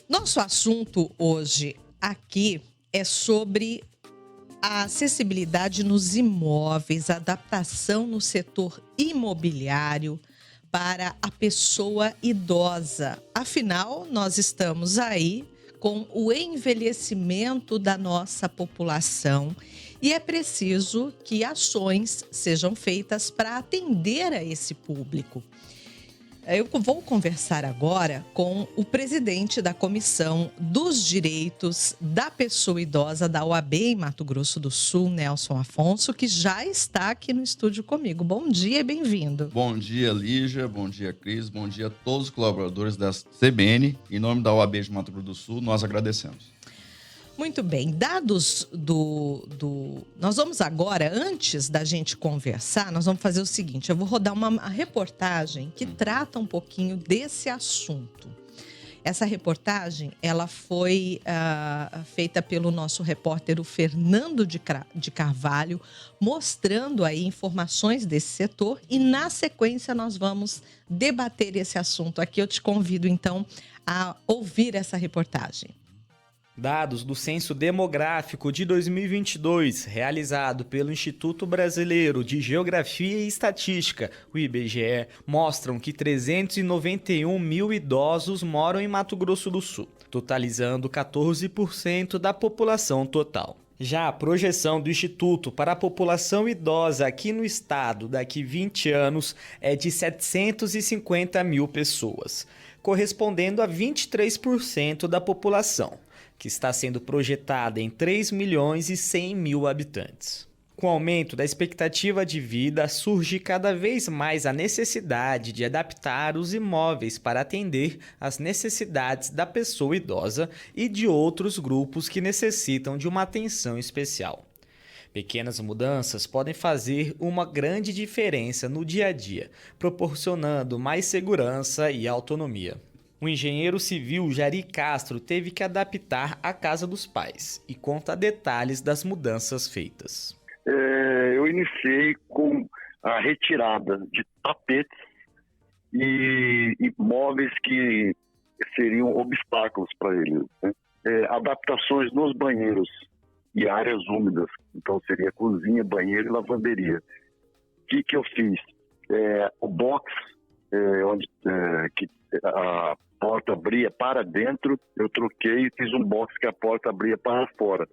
Nosso assunto hoje aqui é sobre a acessibilidade nos imóveis, a adaptação no setor imobiliário para a pessoa idosa. Afinal, nós estamos aí com o envelhecimento da nossa população e é preciso que ações sejam feitas para atender a esse público. Eu vou conversar agora com o presidente da Comissão dos Direitos da Pessoa Idosa da OAB em Mato Grosso do Sul, Nelson Afonso, que já está aqui no estúdio comigo. Bom dia e bem-vindo. Bom dia, Lígia. Bom dia, Cris. Bom dia a todos os colaboradores da CBN. Em nome da OAB de Mato Grosso do Sul, nós agradecemos. Muito bem, dados nós vamos agora, antes da gente conversar, nós vamos fazer o seguinte, eu vou rodar uma reportagem que trata um pouquinho desse assunto. Essa reportagem, ela foi feita pelo nosso repórter, o Fernando de Carvalho, mostrando aí informações desse setor e, na sequência, nós vamos debater esse assunto. Aqui eu te convido, então, a ouvir essa reportagem. Dados do Censo Demográfico de 2022, realizado pelo Instituto Brasileiro de Geografia e Estatística, o IBGE, mostram que 391 mil idosos moram em Mato Grosso do Sul, totalizando 14% da população total. Já a projeção do Instituto para a população idosa aqui no estado daqui 20 anos é de 750 mil pessoas, correspondendo a 23% da população, que está sendo projetada em 3 milhões e 100 mil habitantes. Com o aumento da expectativa de vida, surge cada vez mais a necessidade de adaptar os imóveis para atender às necessidades da pessoa idosa e de outros grupos que necessitam de uma atenção especial. Pequenas mudanças podem fazer uma grande diferença no dia a dia, proporcionando mais segurança e autonomia. O engenheiro civil Jari Castro teve que adaptar a casa dos pais e conta detalhes das mudanças feitas. Eu iniciei com a retirada de tapetes e móveis que seriam obstáculos para ele, né? Adaptações nos banheiros e áreas úmidas, então seria cozinha, banheiro e lavanderia. O que eu fiz? O box, onde a porta abria para dentro, eu troquei e fiz um box que a porta abria para fora.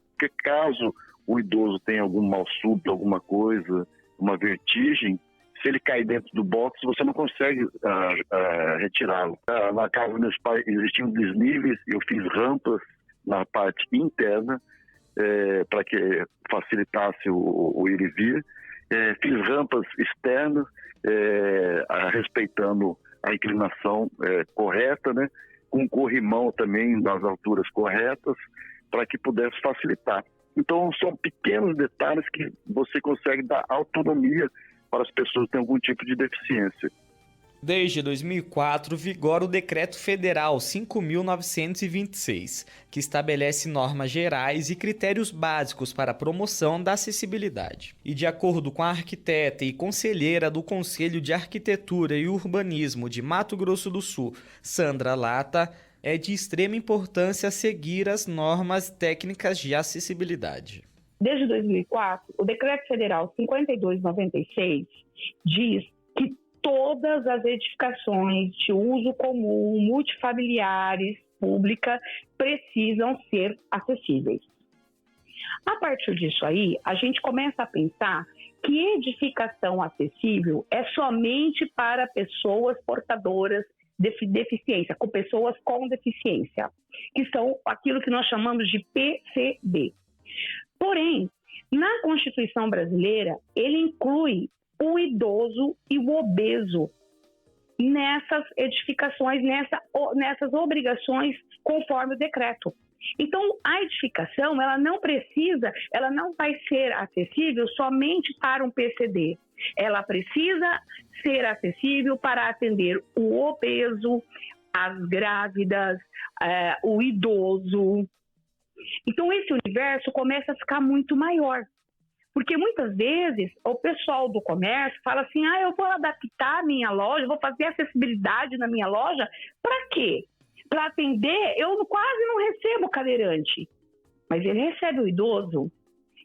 Porque caso o idoso tenha algum mal súbito, alguma coisa, uma vertigem, se ele cair dentro do box, você não consegue retirá-lo. Na casa dos meus pais existiam desníveis, eu fiz rampas na parte interna para que facilitasse o ir e vir. Fiz rampas externas, respeitando a inclinação correta, né? Com corrimão também nas alturas corretas, para que pudesse facilitar. Então, são pequenos detalhes que você consegue dar autonomia para as pessoas que têm algum tipo de deficiência. Desde 2004, vigora o Decreto Federal 5.926, que estabelece normas gerais e critérios básicos para a promoção da acessibilidade. E de acordo com a arquiteta e conselheira do Conselho de Arquitetura e Urbanismo de Mato Grosso do Sul, Sandra Lata, é de extrema importância seguir as normas técnicas de acessibilidade. Desde 2004, o Decreto Federal 5296 diz que todas as edificações de uso comum, multifamiliares, públicas, precisam ser acessíveis. A partir disso aí, a gente começa a pensar que edificação acessível é somente para pessoas portadoras de deficiência, com pessoas com deficiência, que são aquilo que nós chamamos de PCD. Porém, na Constituição brasileira, ele inclui o idoso e o obeso nessas edificações, nessas obrigações conforme o decreto. Então, a edificação, ela não vai ser acessível somente para um PCD. Ela precisa ser acessível para atender o obeso, as grávidas, o idoso. Então, esse universo começa a ficar muito maior. Porque muitas vezes o pessoal do comércio fala assim, eu vou adaptar a minha loja, vou fazer acessibilidade na minha loja, para quê? para atender, eu quase não recebo cadeirante. Mas ele recebe o idoso,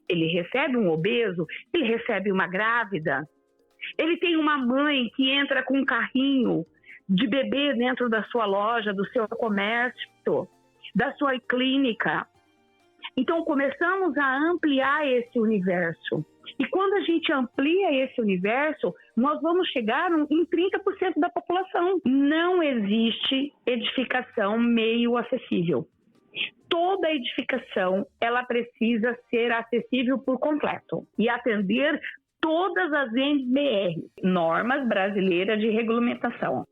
ele recebe um obeso, ele recebe uma grávida. Ele tem uma mãe que entra com um carrinho de bebê dentro da sua loja, do seu comércio, da sua clínica. Então, começamos a ampliar esse universo. E quando a gente amplia esse universo, nós vamos chegar em 30% da população. Não existe edificação meio acessível. Toda edificação, ela precisa ser acessível por completo e atender todas as NBR, normas brasileiras de regulamentação.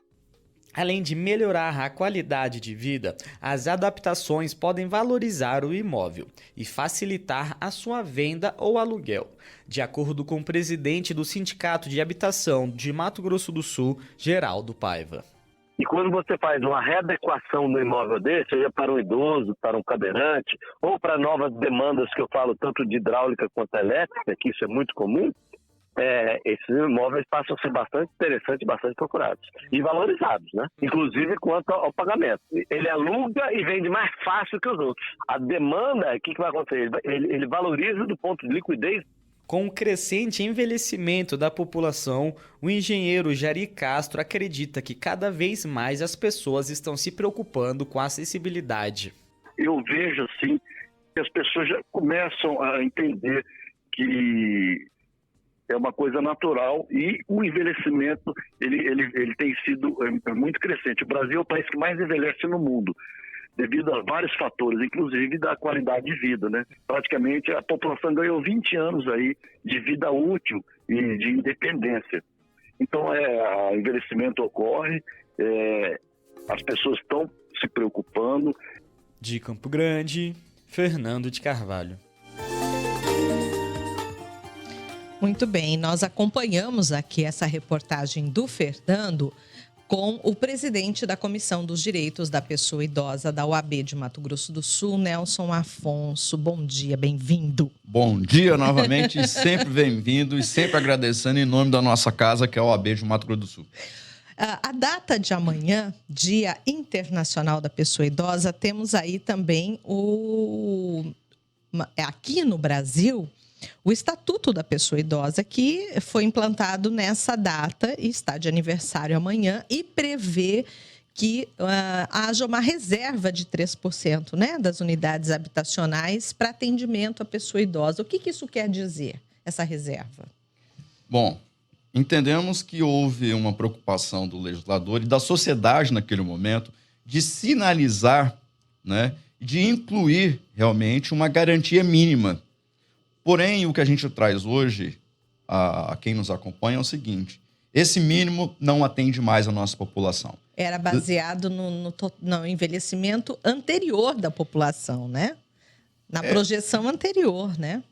Além de melhorar a qualidade de vida, as adaptações podem valorizar o imóvel e facilitar a sua venda ou aluguel. De acordo com o presidente do Sindicato de Habitação de Mato Grosso do Sul, Geraldo Paiva. E quando você faz uma readequação do imóvel desse, seja para um idoso, para um cadeirante, ou para novas demandas que eu falo tanto de hidráulica quanto elétrica, que isso é muito comum, esses imóveis passam a ser bastante interessantes, bastante procurados e valorizados, né? Inclusive quanto ao pagamento. Ele aluga e vende mais fácil que os outros. A demanda, o que vai acontecer? Ele valoriza do ponto de liquidez. Com o crescente envelhecimento da população, o engenheiro Jari Castro acredita que cada vez mais as pessoas estão se preocupando com a acessibilidade. Eu vejo, assim, que as pessoas já começam a entender que é uma coisa natural e o envelhecimento ele tem sido muito crescente. O Brasil é o país que mais envelhece no mundo, devido a vários fatores, inclusive da qualidade de vida, né? Praticamente a população ganhou 20 anos aí de vida útil e de independência. Então, o envelhecimento ocorre, as pessoas estão se preocupando. De Campo Grande, Fernando de Carvalho. Muito bem, nós acompanhamos aqui essa reportagem do Fernando com o presidente da Comissão dos Direitos da Pessoa Idosa da OAB de Mato Grosso do Sul, Nelson Afonso. Bom dia, bem-vindo. Bom dia novamente, sempre bem-vindo e sempre agradecendo em nome da nossa casa, que é a OAB de Mato Grosso do Sul. A data de amanhã, Dia Internacional da Pessoa Idosa, temos aí também aqui no Brasil, o Estatuto da Pessoa Idosa, que foi implantado nessa data e está de aniversário amanhã e prevê que haja uma reserva de 3%, né, das unidades habitacionais para atendimento à pessoa idosa. O que isso quer dizer, essa reserva? Bom, entendemos que houve uma preocupação do legislador e da sociedade naquele momento de sinalizar, né, de incluir realmente uma garantia mínima. Porém, o que a gente traz hoje a quem nos acompanha é o seguinte: esse mínimo não atende mais a nossa população. Era baseado no envelhecimento anterior da população, né? Na projeção anterior, né?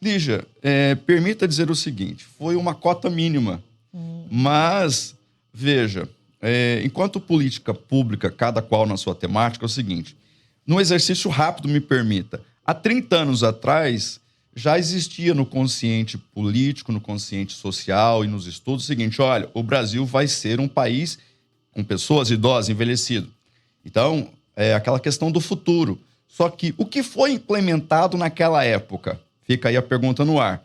Lígia, permita dizer o seguinte: foi uma cota mínima. Mas, veja, enquanto política pública, cada qual na sua temática, é o seguinte: no exercício rápido, me permita, há 30 anos atrás, já existia no consciente político, no consciente social e nos estudos o seguinte: olha, o Brasil vai ser um país com pessoas idosas, envelhecidas. Então, é aquela questão do futuro. Só que o que foi implementado naquela época? Fica aí a pergunta no ar.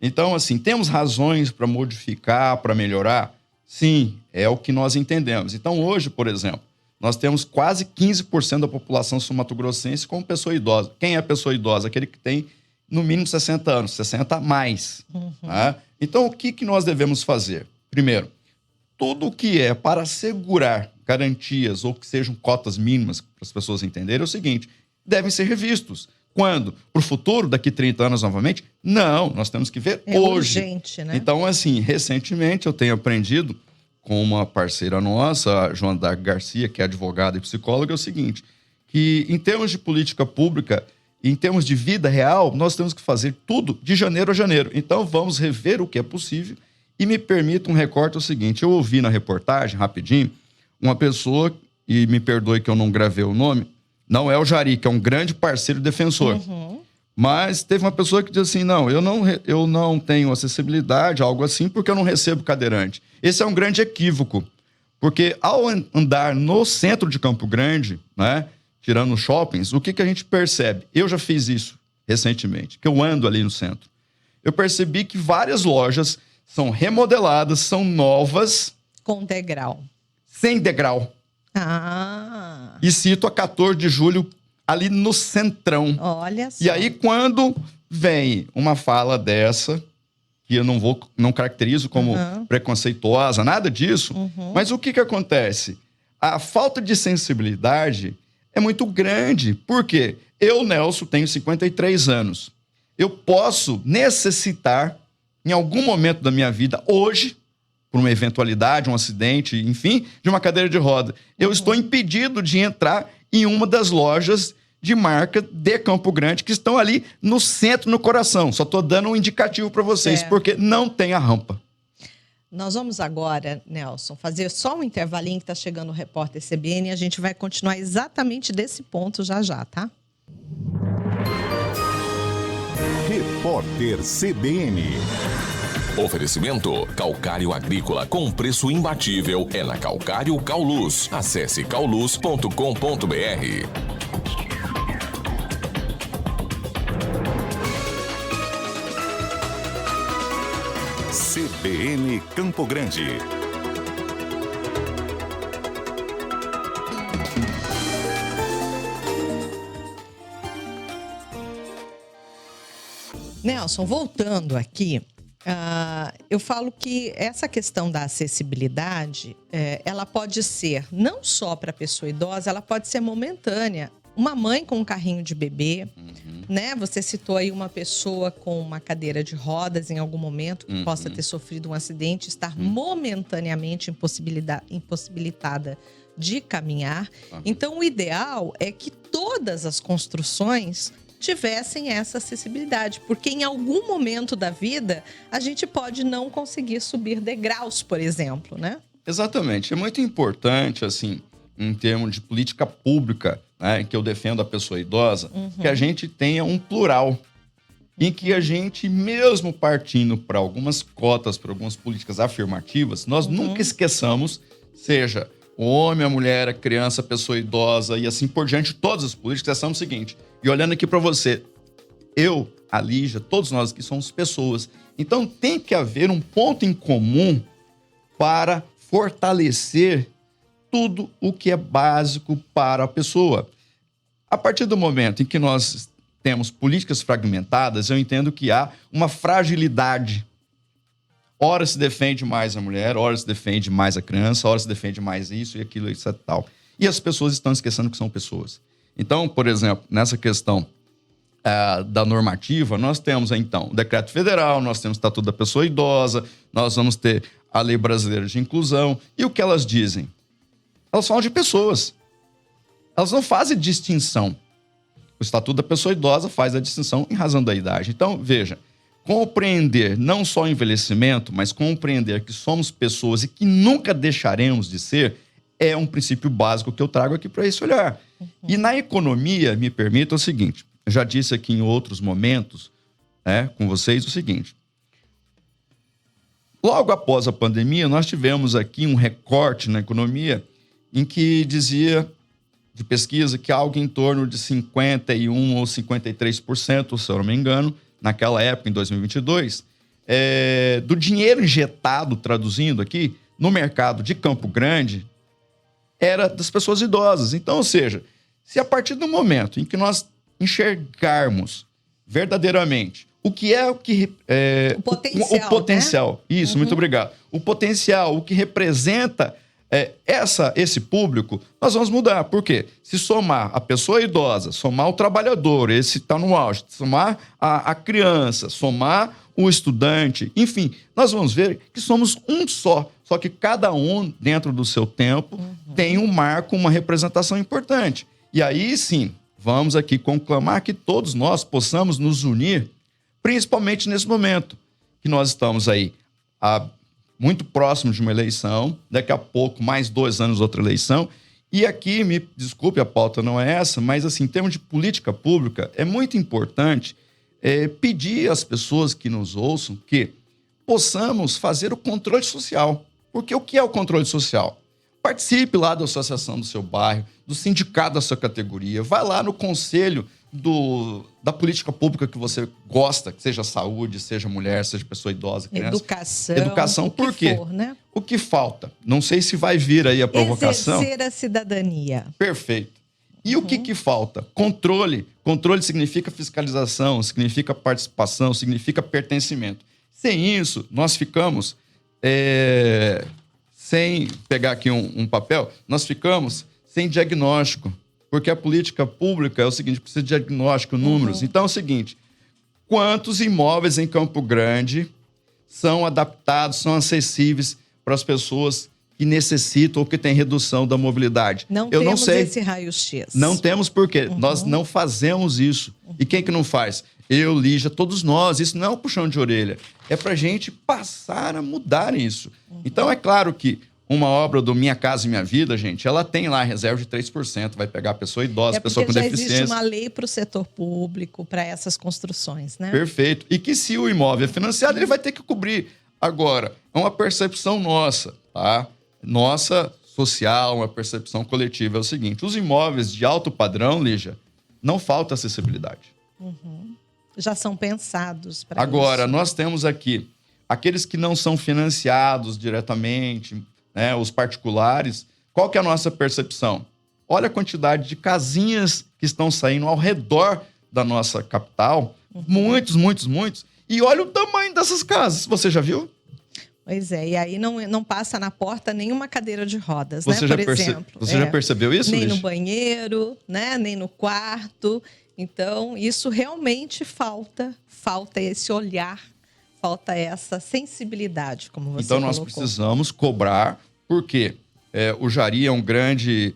Então, assim, temos razões para modificar, para melhorar? Sim, é o que nós entendemos. Então, hoje, por exemplo, nós temos quase 15% da população sul-mato-grossense como pessoa idosa. Quem é pessoa idosa? Aquele que tem no mínimo 60 anos, 60 a mais. Tá? Então, o que nós devemos fazer? Primeiro, tudo o que é para assegurar garantias ou que sejam cotas mínimas, para as pessoas entenderem, é o seguinte: devem ser revistos. Quando? Para o futuro, daqui 30 anos novamente? Não, nós temos que ver hoje. Urgente, né? Então, assim, recentemente eu tenho aprendido com uma parceira nossa, a Joana Dark Garcia, que é advogada e psicóloga, é o seguinte: que em termos de política pública, em termos de vida real, nós temos que fazer tudo de janeiro a janeiro. Então, vamos rever o que é possível. E me permita um recorte, o seguinte: eu ouvi na reportagem, rapidinho, uma pessoa, e me perdoe que eu não gravei o nome, não é o Jari, que é um grande parceiro defensor. Mas teve uma pessoa que disse assim: não, eu não tenho acessibilidade, algo assim, porque eu não recebo cadeirante. Esse é um grande equívoco, Porque ao andar no centro de Campo Grande, né, tirando os shoppings, o que a gente percebe? Eu já fiz isso recentemente, que eu ando ali no centro. Eu percebi que várias lojas são remodeladas, são novas. Com degrau. Sem degrau. Ah. E cito a 14 de julho ali no centrão. Olha só. E aí, quando vem uma fala dessa, que eu não caracterizo como preconceituosa, nada disso, mas o que acontece? A falta de sensibilidade é muito grande. Por quê? Eu, Nelson, tenho 53 anos. Eu posso necessitar, em algum momento da minha vida, hoje, por uma eventualidade, um acidente, enfim, de uma cadeira de roda. Eu estou impedido de entrar em uma das lojas de marca de Campo Grande que estão ali no centro, no coração. Só estou dando um indicativo para vocês, porque não tem a rampa. Nós vamos agora, Nelson, fazer só um intervalinho que está chegando o repórter CBN e a gente vai continuar exatamente desse ponto já, tá? Repórter CBN. Oferecimento Calcário Agrícola com preço imbatível é na Calcário Cauluz. Acesse cauluz.com.br. CBN Campo Grande. Nelson, voltando aqui, eu falo que essa questão da acessibilidade, ela pode ser não só para a pessoa idosa, ela pode ser momentânea. Uma mãe com um carrinho de bebê, né? Você citou aí uma pessoa com uma cadeira de rodas em algum momento que possa ter sofrido um acidente, estar momentaneamente impossibilitada de caminhar. Então, o ideal é que todas as construções tivessem essa acessibilidade, porque em algum momento da vida a gente pode não conseguir subir degraus, por exemplo, né? Exatamente. É muito importante, assim, em termos de política pública, né, que eu defendo a pessoa idosa, que a gente tenha um plural, em que a gente, mesmo partindo para algumas cotas, para algumas políticas afirmativas, nós nunca esqueçamos, seja o homem, a mulher, a criança, a pessoa idosa e assim por diante, todas as políticas são o seguinte. E olhando aqui para você, eu, a Lígia, todos nós aqui somos pessoas. Então tem que haver um ponto em comum para fortalecer tudo o que é básico para a pessoa. A partir do momento em que nós temos políticas fragmentadas, eu entendo que há uma fragilidade. Ora se defende mais a mulher, ora se defende mais a criança, ora se defende mais isso e aquilo, etc. Tal. E as pessoas estão esquecendo que são pessoas. Então, por exemplo, nessa questão da normativa, nós temos, então, o Decreto Federal, nós temos o Estatuto da Pessoa Idosa, nós vamos ter a Lei Brasileira de Inclusão. E o que elas dizem? Elas falam de pessoas. Elas não fazem distinção. O Estatuto da Pessoa Idosa faz a distinção em razão da idade. Então, veja, compreender não só o envelhecimento, mas compreender que somos pessoas e que nunca deixaremos de ser, é um princípio básico que eu trago aqui para esse olhar. E na economia, me permita o seguinte, eu já disse aqui em outros momentos, né, com vocês o seguinte, logo após a pandemia, nós tivemos aqui um recorte na economia em que dizia, de pesquisa, que algo em torno de 51% ou 53%, se eu não me engano, naquela época, em 2022, do dinheiro injetado, traduzindo aqui, no mercado de Campo Grande, era das pessoas idosas. Então, ou seja, se a partir do momento em que nós enxergarmos verdadeiramente o que é o que... o potencial, o potencial, né? Isso, muito obrigado. O potencial, o que representa esse público, nós vamos mudar. Por quê? Se somar a pessoa idosa, somar o trabalhador, esse está no auge, somar a criança, somar o estudante, enfim, nós vamos ver que somos um só que cada um, dentro do seu tempo, tem um marco, uma representação importante. E aí, sim, vamos aqui conclamar que todos nós possamos nos unir, principalmente nesse momento, que nós estamos aí muito próximo de uma eleição, daqui a pouco, mais 2 anos, outra eleição. E aqui, me desculpe, a pauta não é essa, mas assim, em termos de política pública, é muito importante pedir às pessoas que nos ouçam que possamos fazer o controle social. Porque o que é o controle social? Participe lá da associação do seu bairro, do sindicato da sua categoria. Vai lá no conselho da política pública que você gosta, que seja saúde, seja mulher, seja pessoa idosa, criança. Educação, por quê? For, né? O que falta? Não sei se vai vir aí a provocação. Exercer a cidadania. Perfeito. E o que falta? Controle. Controle significa fiscalização, significa participação, significa pertencimento. Sem isso, nós ficamos... sem pegar aqui um papel, nós ficamos sem diagnóstico. Porque a política pública é o seguinte, precisa de diagnóstico, números. Então é o seguinte, quantos imóveis em Campo Grande são adaptados, são acessíveis para as pessoas que necessitam ou que têm redução da mobilidade? Eu não sei. Esse raio-x. Não temos por quê. Nós não fazemos isso. E quem que não faz? Eu, Lígia, todos nós. Isso não é um puxão de orelha. É para a gente passar a mudar isso. Então é claro que uma obra do Minha Casa e Minha Vida, gente, ela tem lá reserva de 3%, vai pegar a pessoa idosa, pessoa com deficiência. Já existe uma lei para o setor público, para essas construções, né? Perfeito. E que se o imóvel é financiado, ele vai ter que cobrir. Agora, é uma percepção nossa, tá? Nossa, social, uma percepção coletiva. É o seguinte, os imóveis de alto padrão, Lígia, não falta acessibilidade. Já são pensados para isso. Agora, nós temos aqui aqueles que não são financiados diretamente, né, os particulares. Qual que é a nossa percepção? Olha a quantidade de casinhas que estão saindo ao redor da nossa capital. Muitos. E olha o tamanho dessas casas. Você já viu? Pois é, e aí não passa na porta nenhuma cadeira de rodas, você né? Por exemplo. Você já percebeu isso, Nem Lígia? no banheiro, né? Nem no quarto. Então, isso realmente falta esse olhar, falta essa sensibilidade, como você Então, nós colocou. precisamos cobrar, porque o Jari é um grande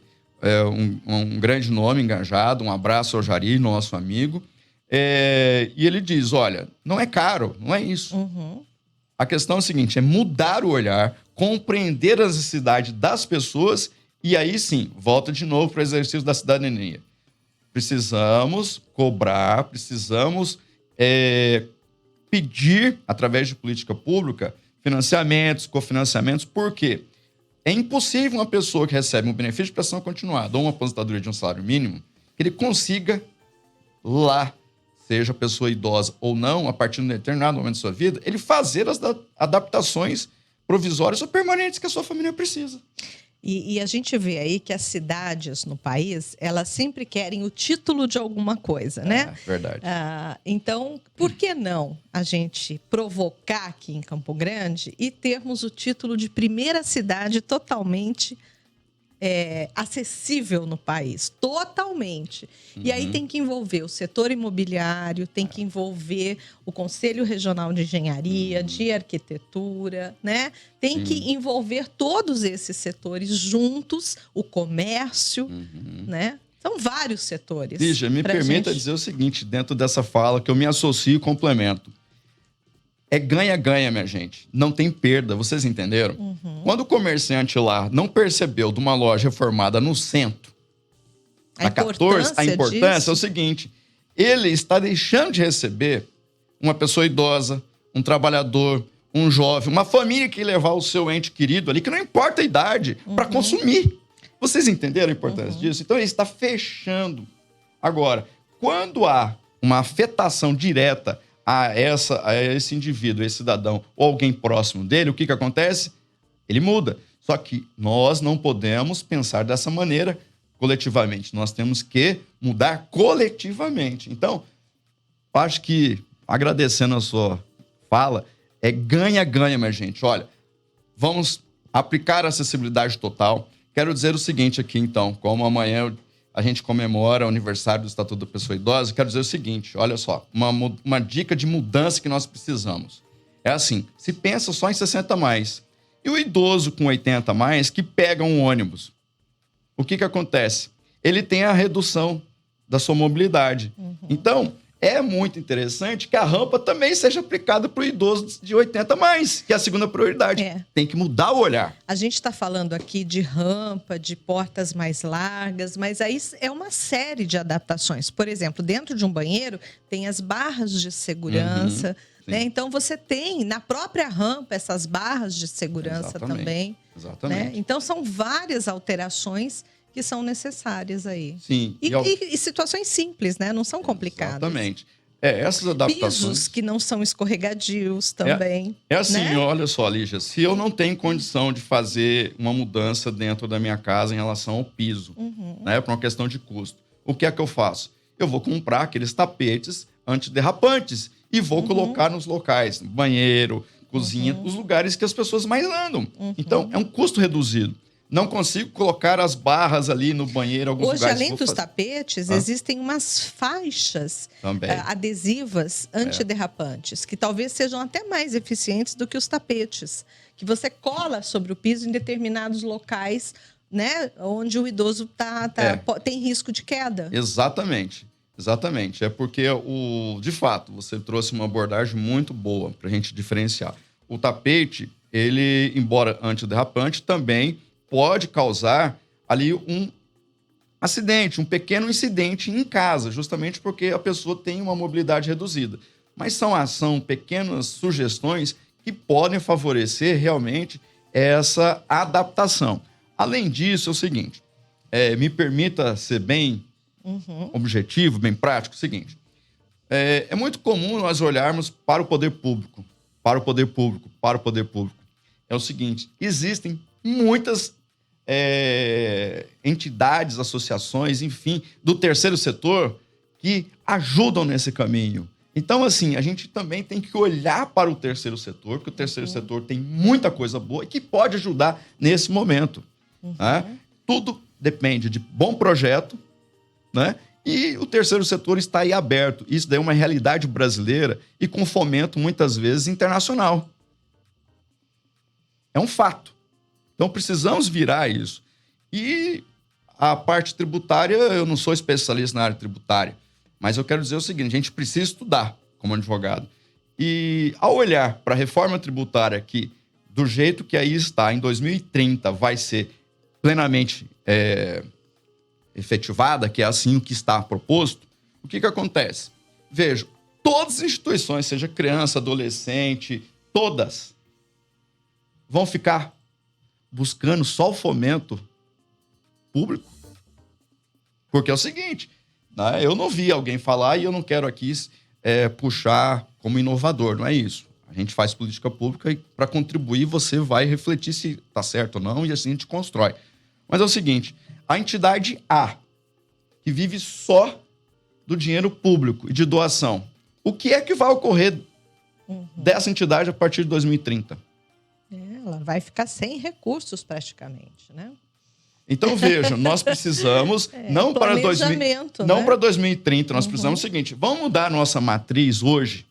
nome engajado, um abraço ao Jari, nosso amigo, e ele diz, olha, não é caro, não é isso. A questão é o seguinte, é mudar o olhar, compreender as necessidades das pessoas e aí sim, volta de novo para o exercício da cidadania. Precisamos cobrar, precisamos pedir, através de política pública, financiamentos, cofinanciamentos. Por quê? É impossível uma pessoa que recebe um benefício de prestação continuada ou uma aposentadoria de um salário mínimo, que ele consiga lá, seja pessoa idosa ou não, a partir de um determinado momento da sua vida, ele fazer as adaptações provisórias ou permanentes que a sua família precisa. E a gente vê aí que as cidades no país, elas sempre querem o título de alguma coisa, né? Verdade. Então, por que não a gente provocar aqui em Campo Grande e termos o título de primeira cidade totalmente acessível no país? Totalmente. E aí tem que envolver o setor imobiliário, tem que envolver o Conselho Regional de Engenharia, de Arquitetura, né? Tem que envolver todos esses setores juntos, o comércio, né? São vários setores. Lígia, me permita dizer o seguinte, dentro dessa fala, que eu me associo e complemento. É ganha-ganha, minha gente. Não tem perda, vocês entenderam? Quando o comerciante lá não percebeu de uma loja reformada no centro, a 14, a importância é o seguinte, ele está deixando de receber uma pessoa idosa, um trabalhador, um jovem, uma família que levar o seu ente querido ali, que não importa a idade, para consumir. Vocês entenderam a importância disso? Então ele está fechando. Agora, quando há uma afetação direta a esse indivíduo, esse cidadão ou alguém próximo dele, o que acontece? Ele muda. Só que nós não podemos pensar dessa maneira coletivamente. Nós temos que mudar coletivamente. Então, acho que, agradecendo a sua fala, é ganha-ganha, minha gente. Olha, vamos aplicar a acessibilidade total. Quero dizer o seguinte aqui, então, como amanhã a gente comemora o aniversário do Estatuto da Pessoa Idosa, quero dizer o seguinte, olha só, uma dica de mudança que nós precisamos. É assim, se pensa só em 60 a mais, e o idoso com 80 a mais que pega um ônibus, o que acontece? Ele tem a redução da sua mobilidade. Então, é muito interessante que a rampa também seja aplicada para o idoso de 80 a mais, que é a segunda prioridade. Tem que mudar o olhar. A gente está falando aqui de rampa, de portas mais largas, mas aí é uma série de adaptações. Por exemplo, dentro de um banheiro tem as barras de segurança, né? Então você tem na própria rampa essas barras de segurança também. Exatamente. Né? Então, são várias alterações que são necessárias aí. Sim. E situações simples, né? Não são complicadas. Exatamente. Essas adaptações... Pisos que não são escorregadios também. É assim, né? olha só, Lígia, se eu não tenho condição de fazer uma mudança dentro da minha casa em relação ao piso, né, por uma questão de custo, o que é que eu faço? Eu vou comprar aqueles tapetes antiderrapantes e vou colocar nos locais, banheiro, cozinha, os lugares que as pessoas mais andam. Então, é um custo reduzido. Não consigo colocar as barras ali no banheiro, alguns Hoje, lugares. além dos tapetes, existem umas faixas adesivas antiderrapantes, que talvez sejam até mais eficientes do que os tapetes, que você cola sobre o piso em determinados locais, né, onde o idoso tem risco de queda. Exatamente. Exatamente. É porque, de fato, você trouxe uma abordagem muito boa para a gente diferenciar. O tapete, ele, embora antiderrapante, também pode causar ali um acidente, um pequeno incidente em casa, justamente porque a pessoa tem uma mobilidade reduzida. Mas são pequenas sugestões que podem favorecer realmente essa adaptação. Além disso, é o seguinte, me permita ser bem objetivo, bem prático, é o seguinte, é muito comum nós olharmos para o poder público, É o seguinte, existem muitas entidades, associações, enfim, do terceiro setor que ajudam nesse caminho. Então, assim, a gente também tem que olhar para o terceiro setor, porque o terceiro setor tem muita coisa boa e que pode ajudar nesse momento. Né? Tudo depende de bom projeto, né? E o terceiro setor está aí aberto. Isso daí é uma realidade brasileira e com fomento, muitas vezes, internacional. É um fato. Então, precisamos virar isso. E a parte tributária, eu não sou especialista na área tributária, mas eu quero dizer o seguinte, a gente precisa estudar como advogado. E ao olhar para a reforma tributária que, do jeito que aí está, em 2030, vai ser plenamente efetivada, que é assim o que está proposto, o que acontece? Veja, todas as instituições, seja criança, adolescente, todas, vão ficar buscando só o fomento público. Porque é o seguinte, né? Eu não vi alguém falar e eu não quero aqui puxar como inovador, não é isso. A gente faz política pública e para contribuir você vai refletir se está certo ou não e assim a gente constrói. Mas é o seguinte, a entidade A, que vive só do dinheiro público e de doação, o que é que vai ocorrer dessa entidade a partir de 2030? Ela vai ficar sem recursos praticamente, né? Então, veja, nós precisamos, não para 2030, nós precisamos o seguinte, vamos mudar a nossa matriz hoje?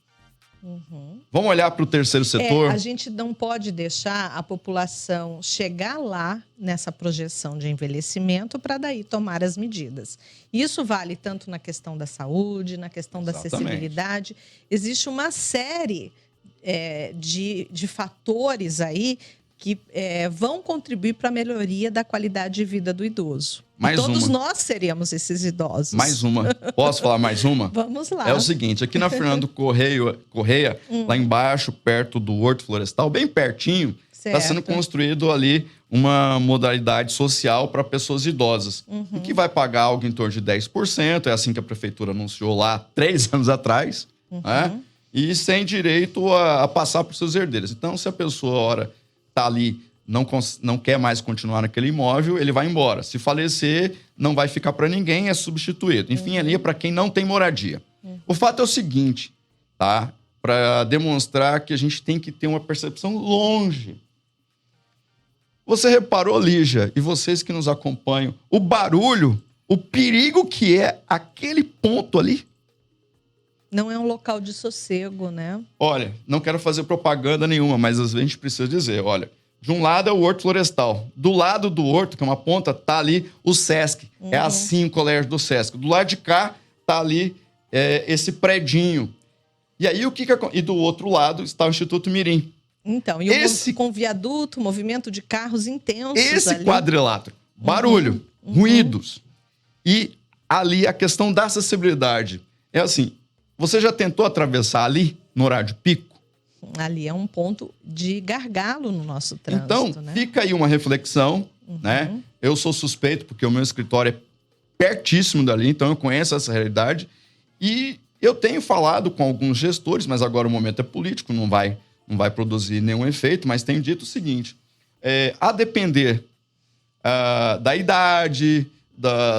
Vamos olhar para o terceiro setor? A gente não pode deixar a população chegar lá nessa projeção de envelhecimento para daí tomar as medidas. Isso vale tanto na questão da saúde, na questão da acessibilidade. Existe uma série de fatores aí que vão contribuir para a melhoria da qualidade de vida do idoso. Todos nós seremos esses idosos. Mais uma. Posso falar mais uma? Vamos lá. É o seguinte, aqui na Fernando Correia, lá embaixo, perto do Horto Florestal, bem pertinho, está sendo construído ali uma modalidade social para pessoas idosas, o que vai pagar algo em torno de 10%, é assim que a prefeitura anunciou lá 3 anos atrás, né? E sem direito a passar para os seus herdeiros. Então, se a pessoa, ora, está ali, não quer mais continuar naquele imóvel, ele vai embora. Se falecer, não vai ficar para ninguém, é substituído. Enfim, ali é para quem não tem moradia. O fato é o seguinte, tá? Para demonstrar que a gente tem que ter uma percepção longe. Você reparou, Lígia, e vocês que nos acompanham, o barulho, o perigo que é aquele ponto ali? Não é um local de sossego, né? Olha, não quero fazer propaganda nenhuma, mas às vezes a gente precisa dizer, olha, de um lado é o Horto Florestal, do lado do Horto, que é uma ponta, tá ali o Sesc, é assim o colégio do Sesc. Do lado de cá, tá ali esse predinho. E aí, e do outro lado está o Instituto Mirim. Então, com viaduto, movimento de carros intensos esse ali. Quadrilátero, barulho, ruídos. E ali a questão da acessibilidade. É assim, você já tentou atravessar ali, no horário de pico? Ali é um ponto de gargalo no nosso trânsito, Então, né? fica aí uma reflexão, né? Eu sou suspeito porque o meu escritório é pertíssimo dali, então eu conheço essa realidade. E eu tenho falado com alguns gestores, mas agora o momento é político, não vai produzir nenhum efeito, mas tenho dito o seguinte, a depender da idade,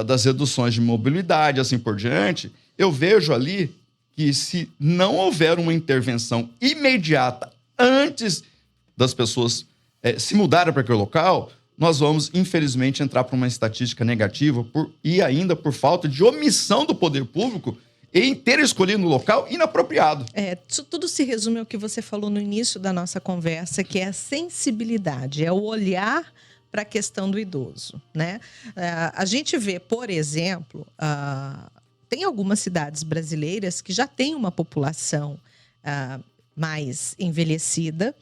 das reduções de mobilidade, assim por diante, eu vejo ali que se não houver uma intervenção imediata antes das pessoas se mudarem para aquele local, nós vamos, infelizmente, entrar para uma estatística negativa e ainda por falta de omissão do poder público em ter escolhido um local inapropriado. Isso tudo se resume ao que você falou no início da nossa conversa, que é a sensibilidade, é o olhar para a questão do idoso, né? A gente vê, por exemplo, tem algumas cidades brasileiras que já têm uma população mais envelhecida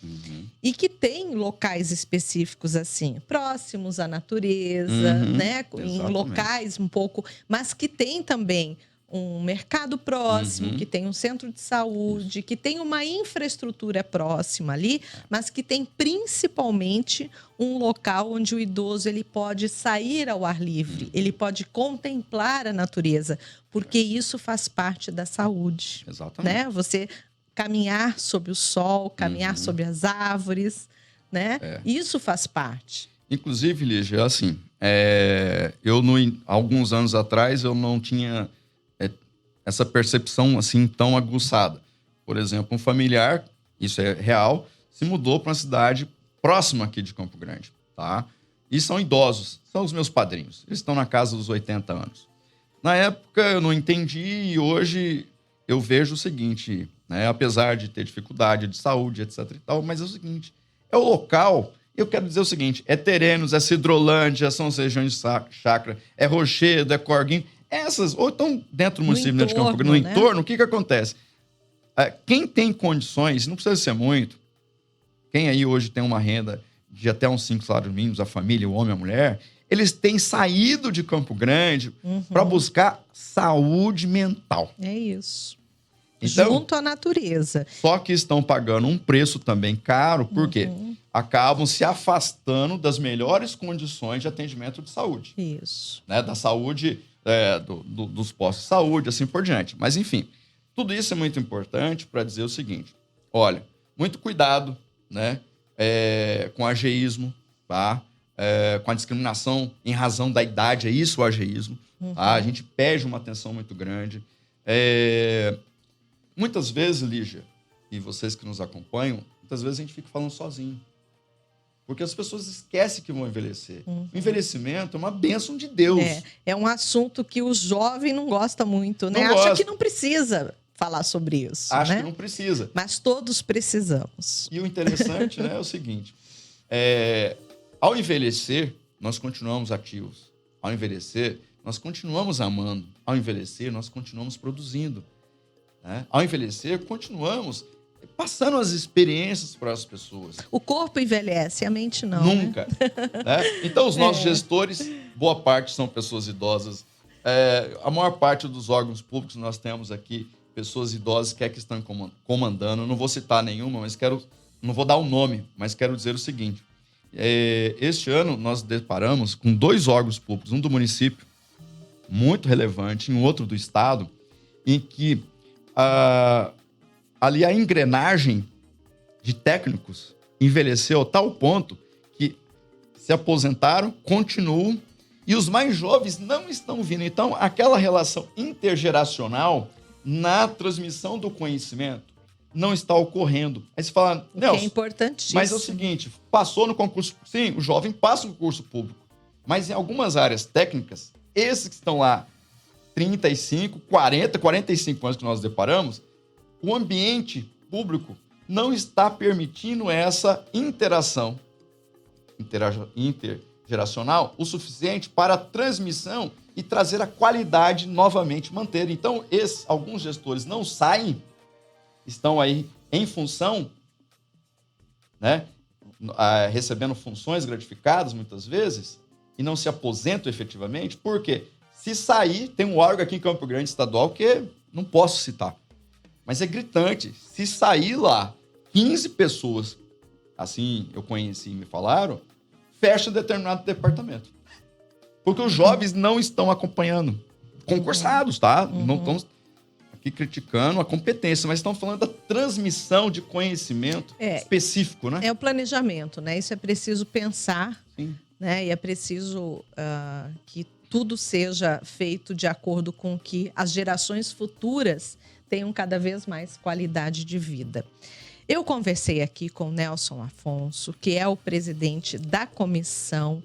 e que tem locais específicos assim, próximos à natureza, né? Em locais um pouco, mas que tem também um mercado próximo, que tem um centro de saúde, que tem uma infraestrutura próxima ali, mas que tem principalmente um local onde o idoso ele pode sair ao ar livre, ele pode contemplar a natureza, porque isso faz parte da saúde. Exatamente. Né? Você caminhar sob o sol, caminhar sob as árvores, né? Isso faz parte. Inclusive, Lígia, assim, alguns anos atrás eu não tinha essa percepção assim tão aguçada. Por exemplo, um familiar, isso é real, se mudou para uma cidade próxima aqui de Campo Grande, tá? E são idosos, são os meus padrinhos. Eles estão na casa dos 80 anos. Na época eu não entendi e hoje eu vejo o seguinte, né? Apesar de ter dificuldade de saúde, etc e tal, mas é o seguinte, é o local, eu quero dizer o seguinte, é Terenos, é Cidrolândia, são as regiões de Chácara, é Rochedo, é Corguinho, essas, ou estão dentro do município de Campo Grande, no entorno, o que acontece? Quem tem condições, não precisa ser muito, quem aí hoje tem uma renda de até uns 5 salários mínimos, a família, o homem e a mulher, eles têm saído de Campo Grande para buscar saúde mental. É isso. Então, junto à natureza. Só que estão pagando um preço também caro, porque acabam se afastando das melhores condições de atendimento de saúde. Isso. Né? Da saúde, dos postos de saúde, assim por diante. Mas, enfim, tudo isso é muito importante para dizer o seguinte. Olha, muito cuidado, né? Com o ageísmo, tá? Com a discriminação em razão da idade, é isso o ageísmo. Tá? A gente pede uma atenção muito grande. Muitas vezes, Lígia, e vocês que nos acompanham, muitas vezes a gente fica falando sozinho. Porque as pessoas esquecem que vão envelhecer. O envelhecimento é uma bênção de Deus. É um assunto que o jovem não gosta muito, né? Não Acha gosta. que não precisa falar sobre isso. Acho né? que não precisa. Mas todos precisamos. E o interessante, né, é o seguinte. Ao envelhecer, nós continuamos ativos. Ao envelhecer, nós continuamos amando. Ao envelhecer, nós continuamos produzindo. Né? Ao envelhecer, continuamos passando as experiências para as pessoas. O corpo envelhece, a mente não. Nunca. Né? Né? Então, os nossos gestores, boa parte são pessoas idosas. A maior parte dos órgãos públicos nós temos aqui pessoas idosas que estão comandando. Eu não vou citar nenhuma, mas não vou dar o nome, mas quero dizer o seguinte. Este ano, nós deparamos com 2 órgãos públicos, um do município, muito relevante, e um outro do estado, em que ali a engrenagem de técnicos envelheceu a tal ponto que se aposentaram, continuam, e os mais jovens não estão vindo. Então, aquela relação intergeracional na transmissão do conhecimento não está ocorrendo. Aí você fala, Nelson, que é importantíssimo. mas é o seguinte, passou no concurso... Sim, o jovem passa no concurso público, mas em algumas áreas técnicas, esses que estão lá 35, 40, 45 anos que nós deparamos, o ambiente público não está permitindo essa interação intergeracional o suficiente para a transmissão e trazer a qualidade novamente, manter. Então, alguns gestores não saem, estão aí em função, né, recebendo funções gratificadas muitas vezes, e não se aposentam efetivamente, porque se sair, tem um órgão aqui em Campo Grande estadual que não posso citar, mas é gritante. Se sair lá 15 pessoas, assim eu conheci e me falaram, fecha determinado departamento. Porque os jovens não estão acompanhando. Concursados, tá? Não estão aqui criticando a competência, mas estão falando da transmissão de conhecimento específico, né? É o planejamento, né? Isso é preciso pensar, Sim. né? E é preciso que tudo seja feito de acordo com que as gerações futuras tenham cada vez mais qualidade de vida. Eu conversei aqui com Nelson Afonso, que é o presidente da Comissão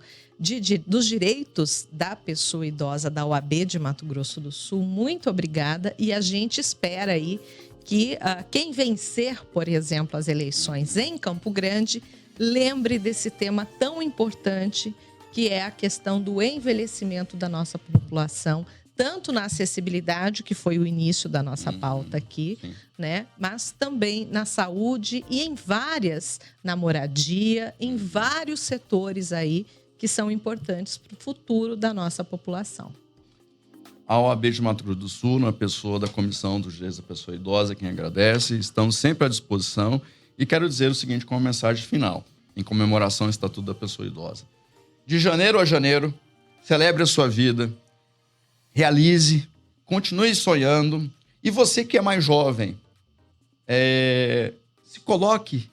dos Direitos da Pessoa Idosa da OAB de Mato Grosso do Sul. Muito obrigada, e a gente espera aí que quem vencer, por exemplo, as eleições em Campo Grande, lembre desse tema tão importante, que é a questão do envelhecimento da nossa população, tanto na acessibilidade, que foi o início da nossa pauta aqui, né? Mas também na saúde e na moradia, em vários setores aí que são importantes para o futuro da nossa população. A OAB de Mato Grosso do Sul, na pessoa da Comissão dos Direitos da Pessoa Idosa, quem agradece, estamos sempre à disposição. E quero dizer o seguinte como mensagem final, em comemoração ao Estatuto da Pessoa Idosa. De janeiro a janeiro, celebre a sua vida, realize, continue sonhando. E você que é mais jovem, se coloque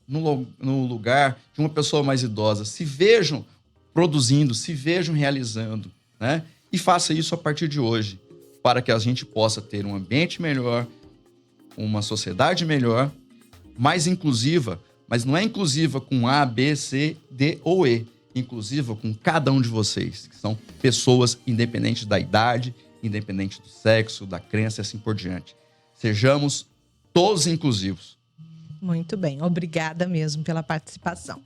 no lugar de uma pessoa mais idosa. Se vejam produzindo, se vejam realizando, né? E faça isso a partir de hoje, para que a gente possa ter um ambiente melhor, uma sociedade melhor, mais inclusiva, mas não é inclusiva com A, B, C, D ou E. Inclusiva com cada um de vocês, que são pessoas independentes da idade, independente do sexo, da crença e assim por diante. Sejamos todos inclusivos. Muito bem, obrigada mesmo pela participação.